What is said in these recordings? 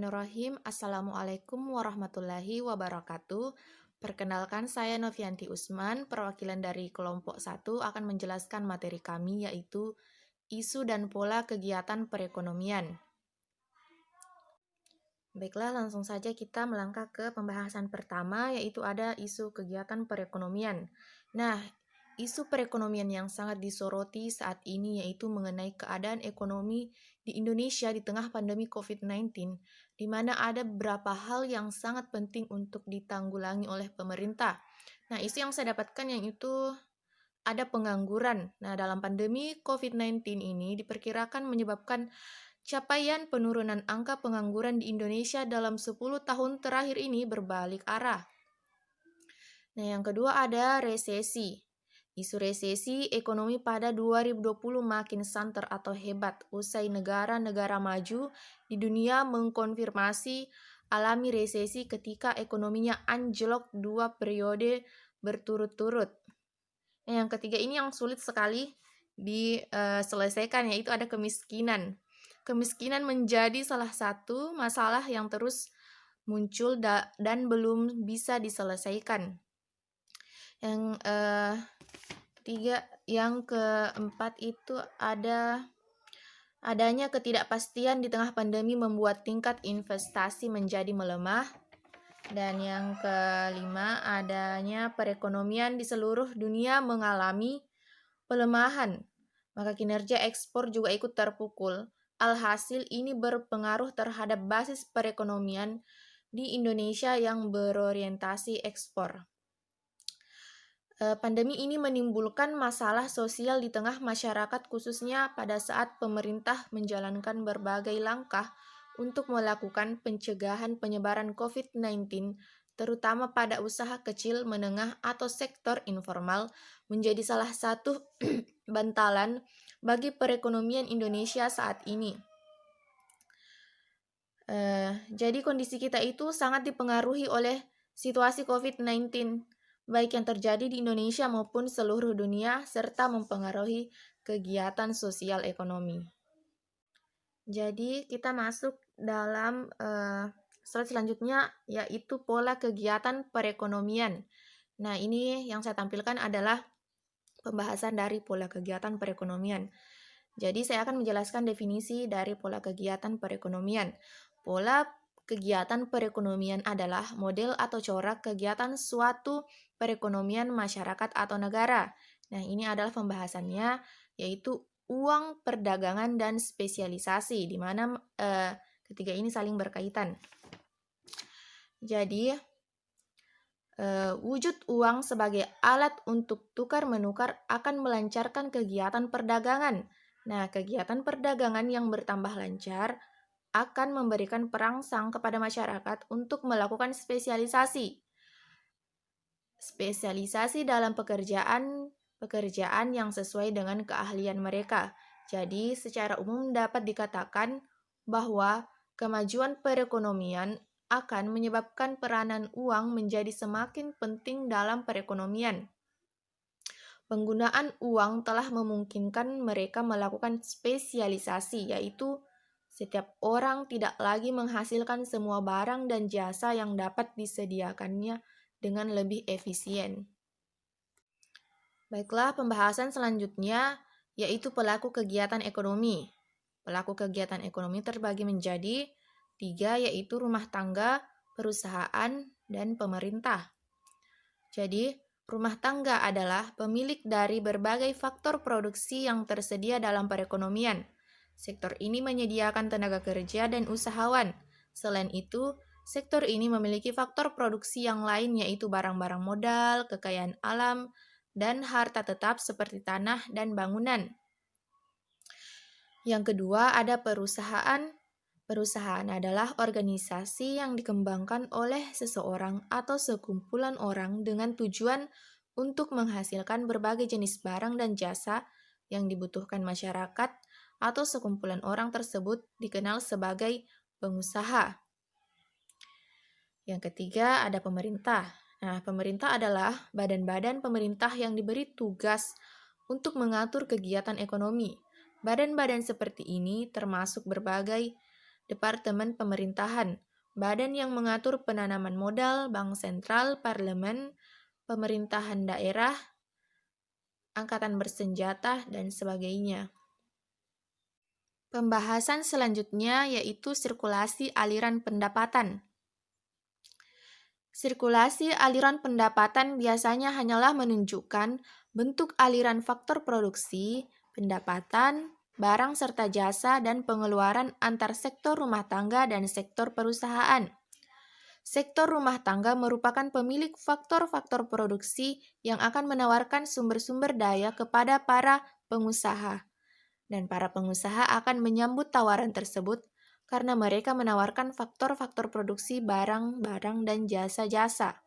Bismillahirrahmanirrahim. Assalamualaikum warahmatullahi wabarakatuh. Perkenalkan, saya Novianti Usman, perwakilan dari kelompok 1 akan menjelaskan materi kami yaitu isu dan pola kegiatan perekonomian. Baiklah, langsung saja kita melangkah ke pembahasan pertama yaitu ada isu kegiatan perekonomian. Nah, isu perekonomian yang sangat disoroti saat ini yaitu mengenai keadaan ekonomi di Indonesia di tengah pandemi COVID-19, di mana ada beberapa hal yang sangat penting untuk ditanggulangi oleh pemerintah. Nah, isu yang saya dapatkan yang itu ada pengangguran. Nah, dalam pandemi COVID-19 ini diperkirakan menyebabkan capaian penurunan angka pengangguran di Indonesia dalam 10 tahun terakhir ini berbalik arah. Nah, yang kedua ada resesi. Isu resesi ekonomi pada 2020 makin santer atau hebat usai negara-negara maju di dunia mengkonfirmasi alami resesi ketika ekonominya anjlok 2 periode berturut-turut. Nah, yang ketiga ini yang sulit sekali diselesaikan yaitu ada kemiskinan. Kemiskinan menjadi salah satu masalah yang terus muncul dan belum bisa diselesaikan. Yang keempat itu adanya ketidakpastian di tengah pandemi membuat tingkat investasi menjadi melemah. Dan yang kelima, adanya perekonomian di seluruh dunia mengalami pelemahan, maka kinerja ekspor juga ikut terpukul. Alhasil ini berpengaruh terhadap basis perekonomian di Indonesia yang berorientasi ekspor. Pandemi ini menimbulkan masalah sosial di tengah masyarakat khususnya pada saat pemerintah menjalankan berbagai langkah untuk melakukan pencegahan penyebaran COVID-19, terutama pada usaha kecil, menengah, atau sektor informal, menjadi salah satu bantalan bagi perekonomian Indonesia saat ini. Jadi kondisi kita itu sangat dipengaruhi oleh situasi COVID-19, baik yang terjadi di Indonesia maupun seluruh dunia, serta mempengaruhi kegiatan sosial ekonomi. Jadi kita masuk dalam slide selanjutnya yaitu pola kegiatan perekonomian. Nah, ini yang saya tampilkan adalah pembahasan dari pola kegiatan perekonomian. Jadi saya akan menjelaskan definisi dari pola kegiatan perekonomian. Pola kegiatan perekonomian adalah model atau corak kegiatan suatu perekonomian masyarakat atau negara. Nah, ini adalah pembahasannya yaitu uang, perdagangan, dan spesialisasi, di mana ketiga ini saling berkaitan. Jadi, wujud uang sebagai alat untuk tukar-menukar akan melancarkan kegiatan perdagangan. Nah, kegiatan perdagangan yang bertambah lancar akan memberikan perangsang kepada masyarakat untuk melakukan spesialisasi. Spesialisasi dalam pekerjaan yang sesuai dengan keahlian mereka. Jadi, secara umum dapat dikatakan bahwa kemajuan perekonomian akan menyebabkan peranan uang menjadi semakin penting dalam perekonomian. Penggunaan uang telah memungkinkan mereka melakukan spesialisasi, yaitu setiap orang tidak lagi menghasilkan semua barang dan jasa yang dapat disediakannya dengan lebih efisien. Baiklah, pembahasan selanjutnya yaitu pelaku kegiatan ekonomi. Pelaku kegiatan ekonomi terbagi menjadi 3, yaitu rumah tangga, perusahaan, dan pemerintah. Jadi, rumah tangga adalah pemilik dari berbagai faktor produksi yang tersedia dalam perekonomian. Sektor ini menyediakan tenaga kerja dan usahawan. Selain itu, sektor ini memiliki faktor produksi yang lain yaitu barang-barang modal, kekayaan alam, dan harta tetap seperti tanah dan bangunan. Yang kedua ada perusahaan. Perusahaan adalah organisasi yang dikembangkan oleh seseorang atau sekumpulan orang dengan tujuan untuk menghasilkan berbagai jenis barang dan jasa yang dibutuhkan masyarakat atau sekumpulan orang tersebut dikenal sebagai pengusaha. Yang ketiga ada pemerintah. Nah, pemerintah adalah badan-badan pemerintah yang diberi tugas untuk mengatur kegiatan ekonomi. Badan-badan seperti ini termasuk berbagai Departemen Pemerintahan, badan yang mengatur penanaman modal, bank sentral, parlemen, pemerintahan daerah, angkatan bersenjata, dan sebagainya. Pembahasan selanjutnya yaitu sirkulasi aliran pendapatan. Sirkulasi aliran pendapatan biasanya hanyalah menunjukkan bentuk aliran faktor produksi, pendapatan, barang serta jasa, dan pengeluaran antar sektor rumah tangga dan sektor perusahaan. Sektor rumah tangga merupakan pemilik faktor-faktor produksi yang akan menawarkan sumber-sumber daya kepada para pengusaha. Dan para pengusaha akan menyambut tawaran tersebut karena mereka menawarkan faktor-faktor produksi barang-barang dan jasa-jasa.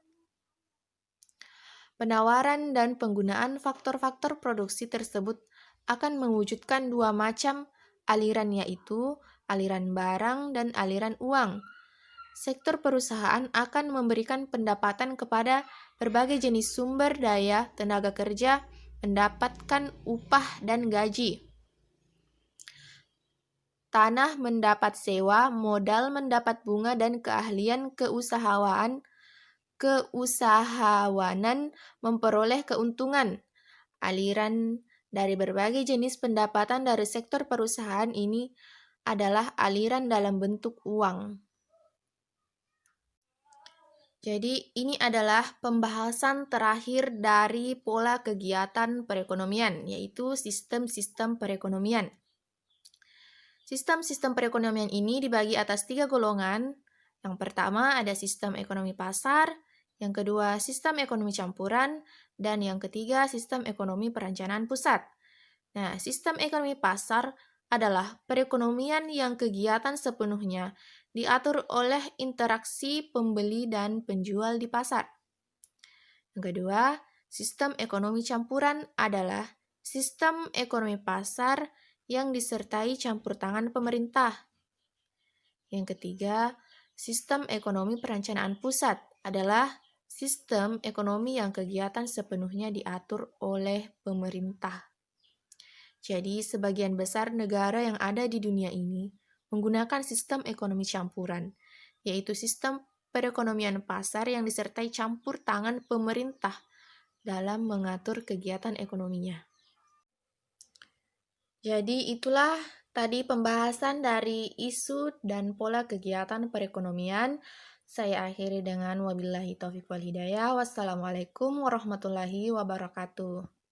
Penawaran dan penggunaan faktor-faktor produksi tersebut akan mewujudkan dua macam aliran, yaitu aliran barang dan aliran uang. Sektor perusahaan akan memberikan pendapatan kepada berbagai jenis sumber daya tenaga kerja, mendapatkan upah dan gaji. Tanah mendapat sewa, modal mendapat bunga, dan keahlian keusahawanan memperoleh keuntungan. Aliran dari berbagai jenis pendapatan dari sektor perusahaan ini adalah aliran dalam bentuk uang. Jadi ini adalah pembahasan terakhir dari pola kegiatan perekonomian, yaitu sistem-sistem perekonomian. Sistem-sistem perekonomian ini dibagi atas 3 golongan. Yang pertama ada sistem ekonomi pasar, yang kedua sistem ekonomi campuran, dan yang ketiga sistem ekonomi perencanaan pusat. Nah, sistem ekonomi pasar adalah perekonomian yang kegiatan sepenuhnya diatur oleh interaksi pembeli dan penjual di pasar. Yang kedua, sistem ekonomi campuran adalah sistem ekonomi pasar yang disertai campur tangan pemerintah. Yang ketiga, sistem ekonomi perencanaan pusat adalah sistem ekonomi yang kegiatan sepenuhnya diatur oleh pemerintah. Jadi, sebagian besar negara yang ada di dunia ini menggunakan sistem ekonomi campuran, yaitu sistem perekonomian pasar yang disertai campur tangan pemerintah dalam mengatur kegiatan ekonominya. Jadi itulah tadi pembahasan dari isu dan pola kegiatan perekonomian. Saya akhiri dengan wabillahi taufiq wal hidayah. Wassalamualaikum warahmatullahi wabarakatuh.